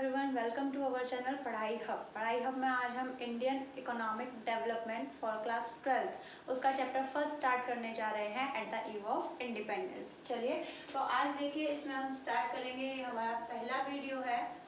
Everyone, welcome to our channel Padhai Hub. Padhai Hub में आज हम Indian economic development for class 12 उसका चैप्टर फर्स्ट स्टार्ट करने जा रहे हैं at the eve of independence. चलिए, तो आज देखिए इसमें हम स्टार्ट करेंगे। ये हमारा पहला वीडियो है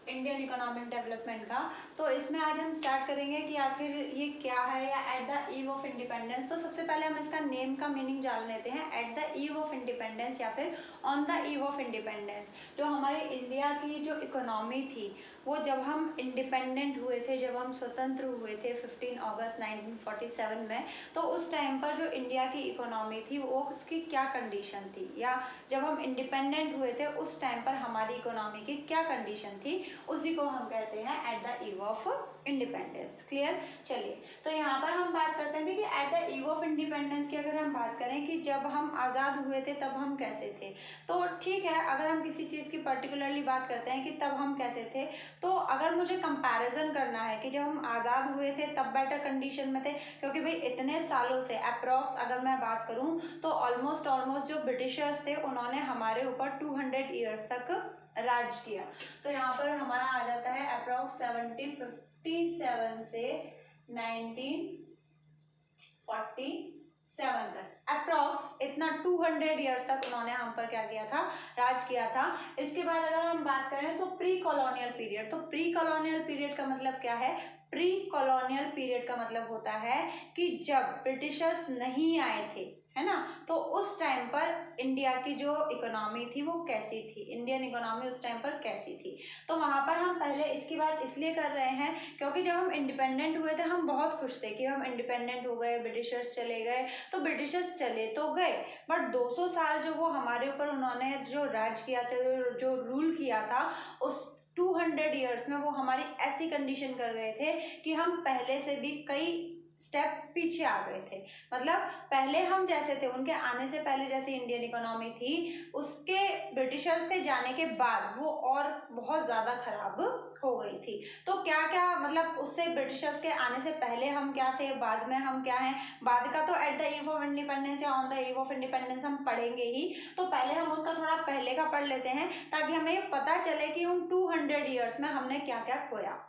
इंडियन इकोनॉमिक डेवलपमेंट का। तो इसमें आज हम स्टार्ट करेंगे कि आखिर ये क्या है या eight the eve of independence. तो सबसे पहले हम इसका नेम का मीनिंग जान लेते हैं। At the eve of independence या फिर on the eve of independence, जो हमारे इंडिया की जो इकोनॉमी थी वो जब हम इंडिपेंडेंट हुए थे, जब हम स्वतंत्र हुए थे 15 अगस्त 1947 में, तो उस टाइम पर जो इंडिया की इकोनॉमी थी वो उसकी क्या कंडीशन थी, या जब हम इंडिपेंडेंट हुए थे उस टाइम पर हमारी इकोनॉमी की क्या कंडीशन थी, उसी को हम कहते हैं at the eve of independence. Clear. चलिए, तो यहाँ पर हम बात करते हैं कि eight the eve of independence की अगर हम बात करें कि जब हम आज़ाद हुए थे तब हम कैसे थे, तो ठीक है, अगर हम किसी चीज़ की पर्टिकुलरली बात करते हैं कि तब हम कैसे थे, तो अगर मुझे कंपैरिजन करना है कि जब हम आज़ाद हुए थे तब बेटर कंडीशन में थे, क्योंकि भाई इतने सालों से अप्रॉक्स अगर मैं बात करूँ तो ऑलमोस्ट जो ब्रिटिशर्स थे उन्होंने हमारे ऊपर 200 ईयर्स तक राज किया। तो यहाँ पर हमारा आ जाता है अप्रॉक्स 1757 से 1947 तक, अप्रॉक्स इतना 200 ईयर्स तक उन्होंने हम पर क्या किया था, राज किया था। इसके बाद अगर हम बात करें सो प्री कॉलोनियल पीरियड, तो प्री कॉलोनियल पीरियड का मतलब क्या है? प्री कॉलोनियल पीरियड का मतलब होता है कि जब ब्रिटिशर्स नहीं आए थे, है ना, तो उस टाइम पर इंडिया की जो इकोनॉमी थी वो कैसी थी, इंडियन इकोनॉमी उस टाइम पर कैसी थी। तो वहाँ पर हम पहले इसकी बात इसलिए कर रहे हैं क्योंकि जब हम इंडिपेंडेंट हुए थे हम बहुत खुश थे कि हम इंडिपेंडेंट हो गए, ब्रिटिशर्स चले गए। तो ब्रिटिशर्स चले तो गए, बट 200 साल जो वो हमारे ऊपर उन्होंने जो राज किया था, जो रूल किया था, उस 200 ईयर्स में वो हमारी ऐसी कंडीशन कर गए थे कि हम पहले से भी कई स्टेप पीछे आ गए थे। मतलब पहले हम जैसे थे, उनके आने से पहले जैसी इंडियन इकोनॉमी थी, उसके ब्रिटिशर्स के जाने के बाद वो और बहुत ज़्यादा खराब हो गई थी। तो क्या क्या मतलब उससे ब्रिटिशर्स के आने से पहले हम क्या थे, बाद में हम क्या हैं, बाद का तो at the eve of independence या on the eve of independence हम पढ़ेंगे ही। तो पहले हम उसका थोड़ा पहले का पढ़ लेते हैं ताकि हमें पता चले कि उन 200 ईयर्स में हमने क्या क्या खोया।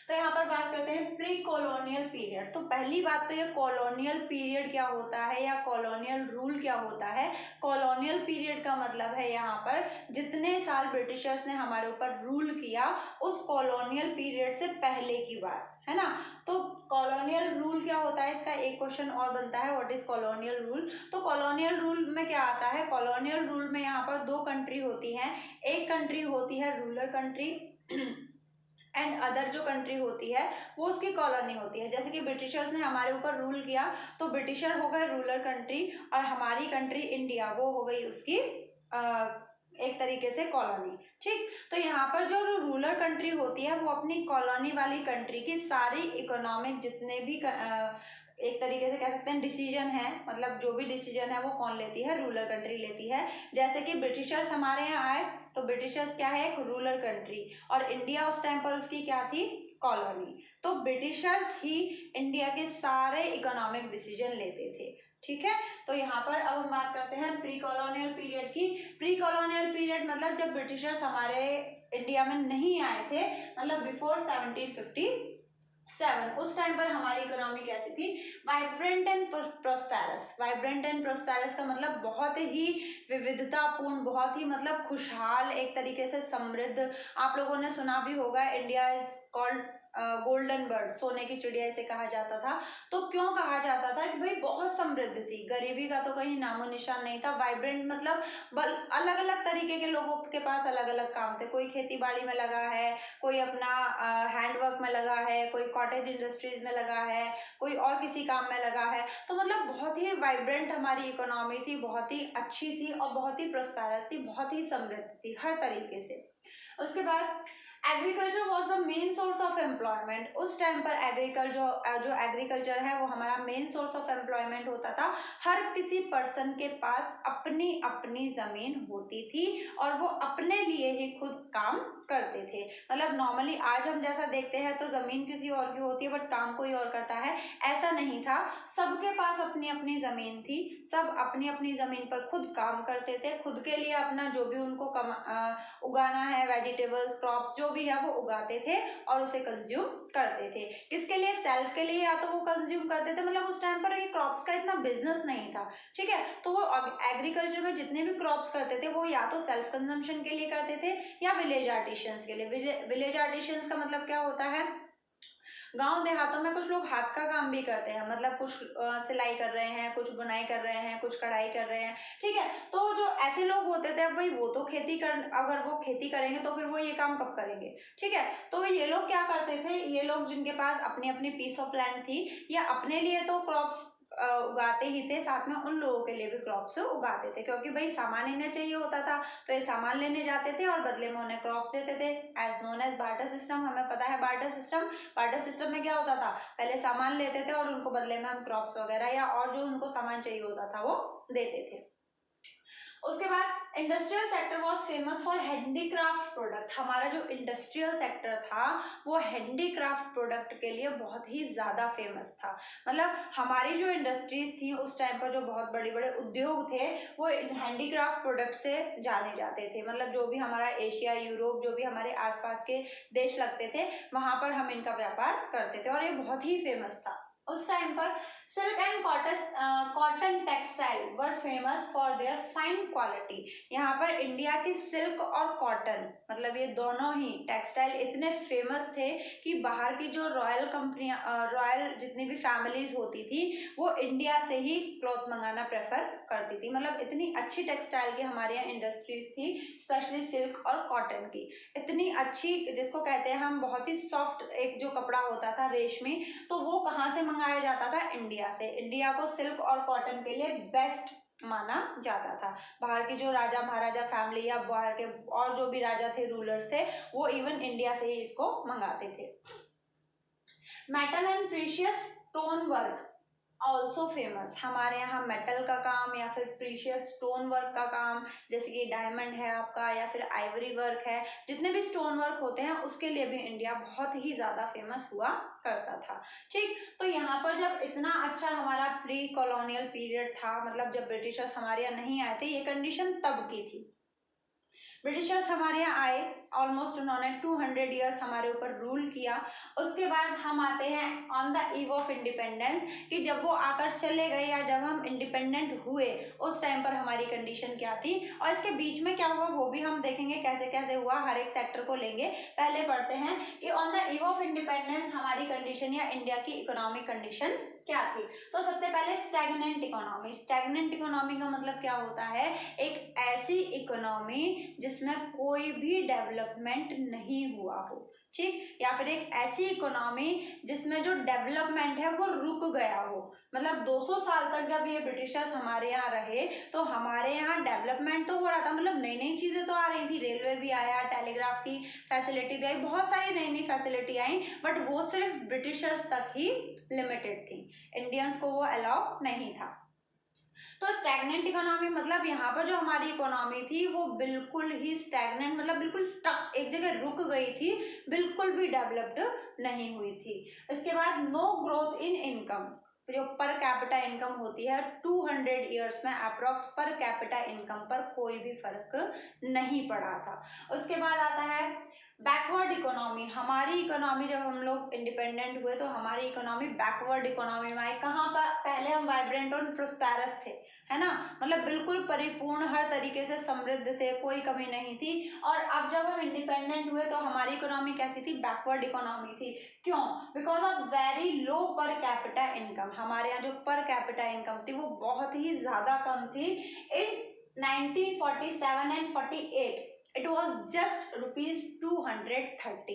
तो यहाँ पर बात करते हैं प्री कॉलोनियल पीरियड। तो पहली बात तो ये कॉलोनियल पीरियड क्या होता है या कॉलोनियल रूल क्या होता है। कॉलोनियल पीरियड का मतलब है यहाँ पर जितने साल ब्रिटिशर्स ने हमारे ऊपर रूल किया उस कॉलोनियल पीरियड से पहले की बात, है ना। तो कॉलोनियल रूल क्या होता है, इसका एक क्वेश्चन और बनता है, व्हाट इज कॉलोनियल रूल। तो कॉलोनियल रूल में क्या आता है, कॉलोनियल रूल में यहाँ पर दो कंट्री होती हैं। एक कंट्री होती है रूलर कंट्री एंड अदर जो कंट्री होती है वो उसकी कॉलोनी होती है। जैसे कि ब्रिटिशर्स ने हमारे ऊपर रूल किया तो ब्रिटिशर हो गए रूलर कंट्री और हमारी कंट्री इंडिया वो हो गई उसकी एक तरीके से कॉलोनी। ठीक, तो यहाँ पर जो रूलर कंट्री होती है वो अपनी कॉलोनी वाली कंट्री की सारी इकोनॉमिक जितने भी एक तरीके से कह सकते हैं डिसीजन है, मतलब जो भी डिसीजन है वो कौन लेती है, रूलर कंट्री लेती है। जैसे कि ब्रिटिशर्स हमारे यहाँ आए तो ब्रिटिशर्स क्या है, एक रूलर कंट्री, और इंडिया उस टाइम पर उसकी क्या थी, कॉलोनी। तो ब्रिटिशर्स ही इंडिया के सारे इकोनॉमिक डिसीजन लेते थे। ठीक है, तो यहाँ पर अब हम बात करते हैं प्री कॉलोनियल पीरियड की। प्री कॉलोनियल पीरियड मतलब जब ब्रिटिशर्स हमारे इंडिया में नहीं आए थे, मतलब बिफोर 1757, उस टाइम पर हमारी इकोनॉमी कैसी थी, vibrant and prosperous. Vibrant and prosperous का मतलब बहुत ही विविधतापूर्ण, बहुत ही मतलब खुशहाल, एक तरीके से समृद्ध। आप लोगों ने सुना भी होगा India is called golden bird, सोने की चिड़िया इसे कहा जाता था। तो क्यों कहा जाता था कि भाई बहुत समृद्ध थी, गरीबी का तो कहीं नामो निशान नहीं था। वाइब्रेंट मतलब अलग अलग तरीके के लोगों के पास अलग अलग काम थे, कोई खेती बाड़ी में लगा है, कोई अपना हैंडवर्क में लगा है, कोई कॉटेज इंडस्ट्रीज में लगा है, कोई और किसी काम में लगा है। तो मतलब बहुत ही वाइब्रेंट हमारी इकोनॉमी थी, बहुत ही अच्छी थी और बहुत ही प्रोस्पेरस थी, बहुत ही समृद्ध थी हर तरीके से। उसके बाद agriculture was the main source of employment. उस टाइम पर जो एग्रीकल्चर है वो हमारा मेन सोर्स ऑफ एम्प्लॉयमेंट होता था। हर किसी पर्सन के पास अपनी अपनी ज़मीन होती थी और वो अपने लिए ही खुद काम करते थे। मतलब नॉर्मली आज हम जैसा देखते हैं तो जमीन किसी और की होती है बट काम कोई और करता है, ऐसा नहीं था। सबके पास अपनी अपनी जमीन थी, सब अपनी अपनी जमीन पर खुद काम करते थे, खुद के लिए अपना जो भी उनको उगाना है, वेजिटेबल्स क्रॉप्स जो भी है वो उगाते थे और उसे कंज्यूम करते थे। किसके लिए? सेल्फ के लिए, या तो वो कंज्यूम करते थे, मतलब उस टाइम पर ये क्रॉप्स का इतना बिजनेस नहीं था, ठीक है। तो वो एग्रीकल्चर में जितने भी क्रॉप्स करते थे वो या तो सेल्फ कंजम्पशन के लिए करते थे या विलेज आर्टिशंस के लिए। विलेज आर्टिशंस का मतलब क्या होता है? गांव देहातों में कुछ लोग हाथ का काम भी करते हैं, मतलब कुछ सिलाई कर रहे हैं, कुछ बुनाई कर रहे हैं, कुछ कढ़ाई कर रहे हैं, ठीक है। तो जो ऐसे लोग होते थे, अब भाई वो तो अगर वो खेती करेंगे तो फिर वो ये काम कब करेंगे, ठीक है। तो ये लोग क्या करते थे, ये लोग जिनके पास अपनी अपनी पीस ऑफ लैंड थी या अपने लिए तो क्रॉप्स उगाते ही थे, साथ में उन लोगों के लिए भी क्रॉप्स उगाते थे, क्योंकि भाई सामान इन्हें चाहिए होता था तो ये सामान लेने जाते थे और बदले में उन्हें क्रॉप्स देते थे, as known as barter system. हमें पता है बार्टर सिस्टम। बार्टर सिस्टम में क्या होता था, पहले सामान लेते थे और उनको बदले में हम क्रॉप्स वगैरह या और जो उनको सामान चाहिए होता था वो देते थे। उसके बाद industrial sector was famous for handicraft product. हमारा जो इंडस्ट्रियल सेक्टर था वो हैंडीक्राफ्ट प्रोडक्ट के लिए बहुत ही ज़्यादा फेमस था। मतलब हमारी जो इंडस्ट्रीज थी उस टाइम पर, जो बहुत बड़े बड़े उद्योग थे वो हैंडीक्राफ्ट प्रोडक्ट से जाने जाते थे। मतलब जो भी हमारा एशिया, यूरोप, जो भी हमारे आसपास के देश लगते थे वहाँ पर हम इनका व्यापार करते थे और ये बहुत ही फेमस था उस टाइम पर। Silk and cotton textile were famous for their fine quality. यहाँ पर इंडिया की सिल्क और कॉटन, मतलब ये दोनों ही टेक्सटाइल इतने फेमस थे कि बाहर की जो रॉयल कंपनियां, रॉयल जितनी भी फैमिलीज होती थी वो इंडिया से ही क्लॉथ मंगाना प्रेफर करती थी। मतलब इतनी अच्छी टेक्सटाइल की हमारे यहाँ इंडस्ट्रीज थी, स्पेशली सिल्क और कॉटन की। इतनी अच्छी, जिसको कहते हैं हम बहुत ही सॉफ्ट एक जो कपड़ा होता था रेशमी, तो वो कहाँ से मंगाया जाता था? इंडिया से। इंडिया को सिल्क और कॉटन के लिए बेस्ट माना जाता था। बाहर के जो राजा महाराजा फैमिली या बाहर के और जो भी राजा थे, रूलर्स थे, वो इवन इंडिया से ही इसको मंगाते थे। Metal and precious stone work also famous. हमारे यहाँ मेटल का काम या फिर प्रीशियस स्टोन वर्क का काम, जैसे कि डायमंड है आपका या फिर आइवरी वर्क है, जितने भी स्टोन वर्क होते हैं उसके लिए भी इंडिया बहुत ही ज़्यादा फेमस हुआ करता था, ठीक। तो यहाँ पर जब इतना अच्छा हमारा प्री कॉलोनियल पीरियड था, मतलब जब ब्रिटिशर्स हमारे यहाँ नहीं आए थे, ये कंडीशन तब की थी। ब्रिटिशर्स हमारे यहाँ आए, ऑलमोस्ट उन्होंने 200 ईयर्स हमारे ऊपर रूल किया। उसके बाद हम आते हैं on the eve of independence, कि जब वो आकर चले गए या जब हम इंडिपेंडेंट हुए उस टाइम पर हमारी कंडीशन क्या थी और इसके बीच में क्या हुआ वो भी हम देखेंगे कैसे कैसे हुआ, हर एक सेक्टर को लेंगे। पहले पढ़ते हैं कि on the eve of independence हमारी कंडीशन या इंडिया की इकोनॉमिक कंडीशन क्या थी। तो सबसे पहले स्टैग्नेंट इकोनॉमी। स्टैग्नेंट इकोनॉमी का मतलब क्या होता है? एक ऐसी इकोनॉमी जिसमें कोई भी डेवलपमेंट नहीं हुआ हो, ठीक, या फिर एक ऐसी इकोनॉमी जिसमें जो डेवलपमेंट है वो रुक गया हो। मतलब 200 साल तक जब ये ब्रिटिशर्स हमारे यहाँ रहे तो हमारे यहाँ डेवलपमेंट तो हो रहा था, मतलब नई नई चीजें तो आ रही थी, रेलवे भी आया, टेलीग्राफ की फैसिलिटी भी आई, बहुत सारी नई नई फैसिलिटी आई, बट वो सिर्फ ब्रिटिशर्स तक ही लिमिटेड थी, इंडियंस को वो अलाउ नहीं था। तो स्टैग्नेंट इकोनॉमी मतलब यहाँ पर जो हमारी इकोनॉमी थी वो बिल्कुल ही स्टैग्नेंट, मतलब बिल्कुल स्टक, एक जगह रुक गई थी, बिल्कुल भी डेवलप्ड नहीं हुई थी। इसके बाद नो ग्रोथ इन इनकम। जो पर कैपिटा इनकम होती है 200 ईयर्स में अप्रॉक्स पर कैपिटा इनकम पर कोई भी फर्क नहीं पड़ा था। उसके बाद आता है बैकवर्ड इकोनॉमी। हमारी इकोनॉमी जब हम लोग इंडिपेंडेंट हुए तो हमारी इकोनॉमी बैकवर्ड इकोनॉमी में आई। कहाँ पर? पहले हम वाइब्रेंट और प्रोस्पेरस थे, है ना, मतलब बिल्कुल परिपूर्ण, हर तरीके से समृद्ध थे, कोई कमी नहीं थी। और अब जब हम इंडिपेंडेंट हुए तो हमारी इकोनॉमी कैसी थी? बैकवर्ड इकोनॉमी थी। क्यों? Because of very low per capita income. हमारे यहाँ जो पर कैपिटा इनकम थी वो बहुत ही ज्यादा कम थी। इन 1947 and 48 it was just ₹230।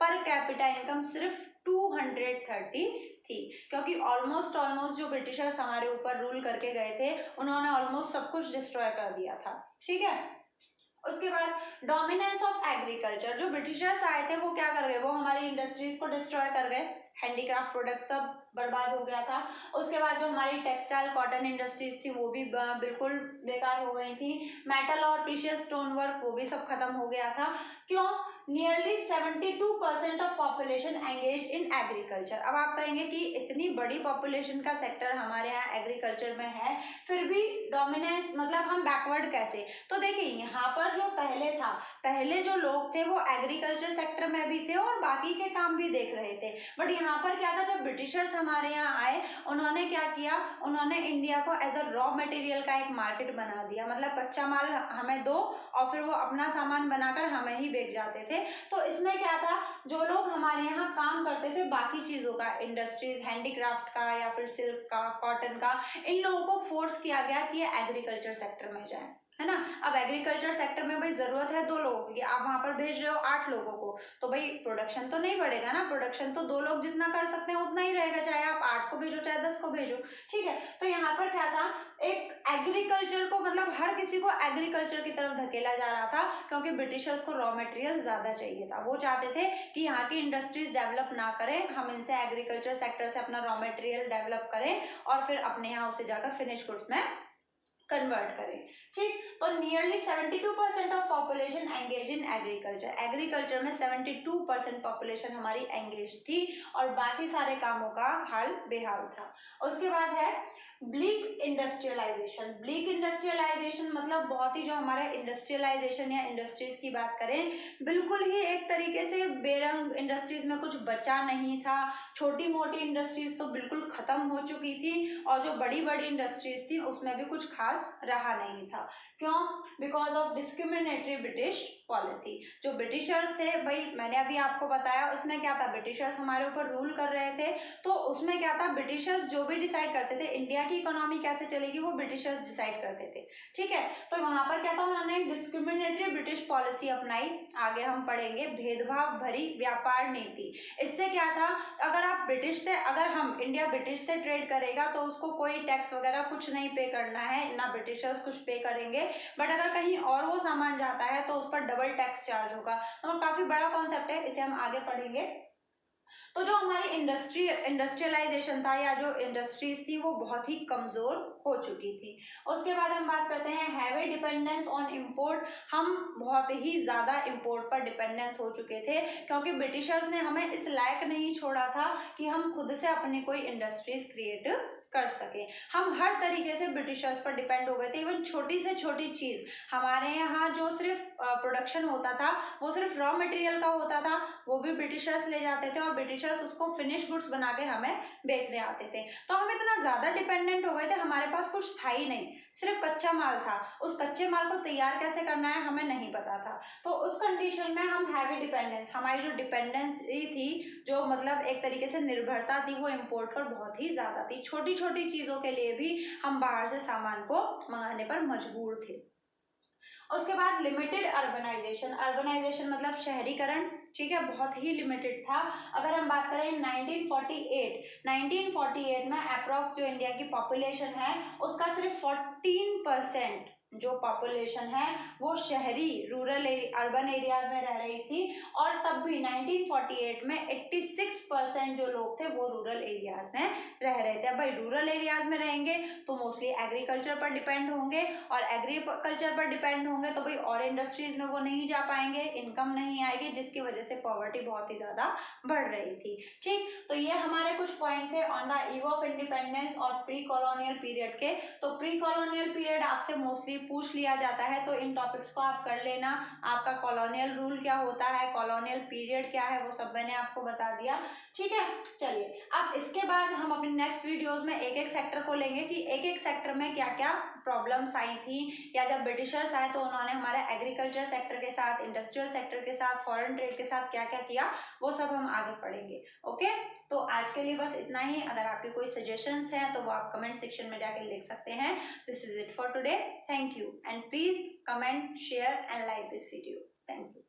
Per capita income सिर्फ 230 थी, क्योंकि ऑलमोस्ट जो ब्रिटिशर्स हमारे ऊपर रूल करके गए थे उन्होंने ऑलमोस्ट सब कुछ डिस्ट्रॉय कर दिया था, ठीक है। उसके बाद डोमिनेंस ऑफ एग्रीकल्चर। जो ब्रिटिशर्स आए थे वो क्या कर गए? वो हमारी इंडस्ट्रीज को डिस्ट्रॉय कर गए, हैंडीक्राफ्ट प्रोडक्ट सब बर्बाद हो गया था। उसके बाद जो हमारी टेक्सटाइल कॉटन इंडस्ट्रीज थी वो भी बिल्कुल बेकार हो गई थी। मेटल और प्रीशियस स्टोन वर्क वो भी सब खत्म हो गया था। क्यों? Nearly 72% of population engage in agriculture. अब आप कहेंगे कि इतनी बड़ी पॉपुलेशन का सेक्टर हमारे यहाँ एग्रीकल्चर में है, फिर भी डोमिनेंस मतलब हम बैकवर्ड कैसे? तो देखिए यहाँ पर जो पहले जो लोग थे वो एग्रीकल्चर सेक्टर में भी थे और बाकी के काम भी देख रहे थे। बट यहाँ पर क्या था, जब ब्रिटिशर्स हमारे यहाँ आए उन्होंने क्या किया, उन्होंने इंडिया को एज अ रॉ मटेरियल का एक मार्केट बना दिया। मतलब कच्चा माल हमें दो और फिर वो अपना सामान बनाकर हमें ही बेच जाते थे। तो इसमें क्या था, जो लोग हमारे यहाँ काम करते थे बाकी चीज़ों का, इंडस्ट्रीज, हैंडीक्राफ्ट का या फिर सिल्क का, कॉटन का, इन लोगों को फोर्स किया गया कि ये एग्रीकल्चर सेक्टर में जाए, है ना। अब एग्रीकल्चर सेक्टर में भाई जरूरत है 2 लोगों की, आप वहां पर भेज रहे हो 8 लोगों को, तो भाई प्रोडक्शन तो नहीं बढ़ेगा ना। प्रोडक्शन तो 2 लोग जितना कर सकते हैं उतना ही रहेगा, चाहे आप 8 को भेजो चाहे 10 को भेजो, ठीक है। तो यहाँ पर क्या था, एक एग्रीकल्चर को मतलब हर किसी को एग्रीकल्चर की तरफ धकेला जा रहा था, क्योंकि ब्रिटिशर्स को रॉ मटेरियल ज्यादा चाहिए था। वो चाहते थे कि यहाँ की इंडस्ट्रीज डेवलप ना करें, हम इनसे एग्रीकल्चर सेक्टर से अपना रॉ मटेरियल डेवलप करें और फिर अपने यहाँ उसे जाकर फिनिश गुड्स में कन्वर्ट करें, ठीक। तो nearly 72% of population engage in agriculture. Agriculture में 72% पॉपुलेशन हमारी एंगेज थी और बाकी सारे कामों का हाल बेहाल था। उसके बाद है ब्लीक इंडस्ट्रियलाइजेशन। ब्लीक इंडस्ट्रियलाइजेशन मतलब बहुत ही, जो हमारा इंडस्ट्रियलाइजेशन या इंडस्ट्रीज की बात करें, बिल्कुल ही एक तरीके से बेरंग, इंडस्ट्रीज में कुछ बचा नहीं था। छोटी मोटी इंडस्ट्रीज तो बिल्कुल खत्म हो चुकी थी और जो बड़ी बड़ी इंडस्ट्रीज थी उसमें भी कुछ खास रहा नहीं था। क्यों? Because of discriminatory British policy. जो ब्रिटिशर्स थे, भाई मैंने अभी आपको बताया उसमें क्या था, ब्रिटिशर्स हमारे ऊपर रूल कर रहे थे, तो उसमें क्या था, ब्रिटिशर्स जो भी डिसाइड करते थे इंडिया की इकोनॉमी कैसे चलेगी वो ब्रिटिशर्स डिसाइड करते थे, ठीक है। तो वहां पर क्या था, उन्होंने एक डिस्क्रिमिनेटरी ब्रिटिश पॉलिसी अपनाई। आगे हम पढ़ेंगे भेदभाव भरी व्यापार नीति। इससे क्या था, अगर आप ब्रिटिश से, अगर हम इंडिया ब्रिटिश से ट्रेड करेगा तो उसको कोई टैक्स वगैरह कुछ नहीं पे करना है, ना ब्रिटिशर्स कुछ पे करेंगे। बट अगर कहीं और वो सामान जाता है तो उस पर डबल टैक्स चार्ज होगा। तो काफी बड़ा कॉन्सेप्ट है, इसे हम आगे पढ़ेंगे। तो जो हमारी इंडस्ट्रियलाइजेशन था या जो इंडस्ट्रीज थी वो बहुत ही कमजोर हो चुकी थी। उसके बाद हम बात करते हैं हैवी डिपेंडेंस ऑन इंपोर्ट। हम बहुत ही ज्यादा इंपोर्ट पर डिपेंडेंस हो चुके थे, क्योंकि ब्रिटिशर्स ने हमें इस लायक नहीं छोड़ा था कि हम खुद से अपनी कोई इंडस्ट्रीज क्रिएट कर सके। हम हर तरीके से ब्रिटिशर्स पर डिपेंड हो गए थे। इवन छोटी से छोटी चीज हमारे यहाँ जो सिर्फ प्रोडक्शन होता था, वो सिर्फ रॉ मटेरियल का होता था, वो भी ब्रिटिशर्स ले जाते थे और ब्रिटिशर्स उसको फिनिश गुड्स बना के हमें बेचने आते थे। तो हम इतना ज्यादा डिपेंडेंट हो गए थे, हमारे पास कुछ था ही नहीं, सिर्फ कच्चा माल था। उस कच्चे माल को तैयार कैसे करना है हमें नहीं पता था। तो उस कंडीशन में हम हैवी डिपेंडेंस, हमारी जो डिपेंडेंसी थी, जो मतलब एक तरीके से निर्भरता थी, वो इम्पोर्ट पर बहुत ही ज्यादा थी। छोटी छोटी चीजों के लिए भी हम बाहर से सामान को मंगाने पर मजबूर थे। उसके बाद लिमिटेड अर्बनाइजेशन। अर्बनाइजेशन मतलब शहरीकरण, ठीक है, बहुत ही लिमिटेड था। अगर हम बात करें 1948 में अप्रॉक्स जो इंडिया की पॉपुलेशन है उसका सिर्फ 14% जो पॉपुलेशन है वो शहरी रूरल अर्बन एरियाज में रह रही थी। और तब भी 1948 में 86% जो लोग थे वो रूरल एरियाज में रह रहे थे। अब भाई रूरल एरियाज में रहेंगे तो मोस्टली एग्रीकल्चर पर डिपेंड होंगे, और एग्रीकल्चर पर डिपेंड होंगे तो भाई और इंडस्ट्रीज में वो नहीं जा पाएंगे, इनकम नहीं आएगी, जिसकी वजह से पॉवर्टी बहुत ही ज्यादा बढ़ रही थी, ठीक। तो ये हमारे कुछ पॉइंट थे on the eve of independence और प्री कॉलोनियल पीरियड के। तो प्री कॉलोनियल पीरियड आपसे मोस्टली पूछ लिया जाता है, तो इन टॉपिक्स को आप कर लेना। आपका कॉलोनियल रूल क्या होता है, कॉलोनियल पीरियड क्या है, वो सब मैंने आपको बता दिया, ठीक है। चलिए अब इसके बाद हम अपने नेक्स्ट वीडियोस में एक एक सेक्टर को लेंगे कि एक एक सेक्टर में क्या क्या प्रॉब्लम्स आई थी, या जब ब्रिटिशर्स आए तो उन्होंने हमारे एग्रीकल्चर सेक्टर के साथ, इंडस्ट्रियल सेक्टर के साथ, फॉरेन ट्रेड के साथ क्या क्या किया, वो सब हम आगे पढ़ेंगे। ओके, तो आज के लिए बस इतना ही। अगर आपके कोई सजेशंस हैं तो वो आप कमेंट सेक्शन में जाके लिख सकते हैं। This is it for today, thank you, and please comment, share and like this video. Thank you.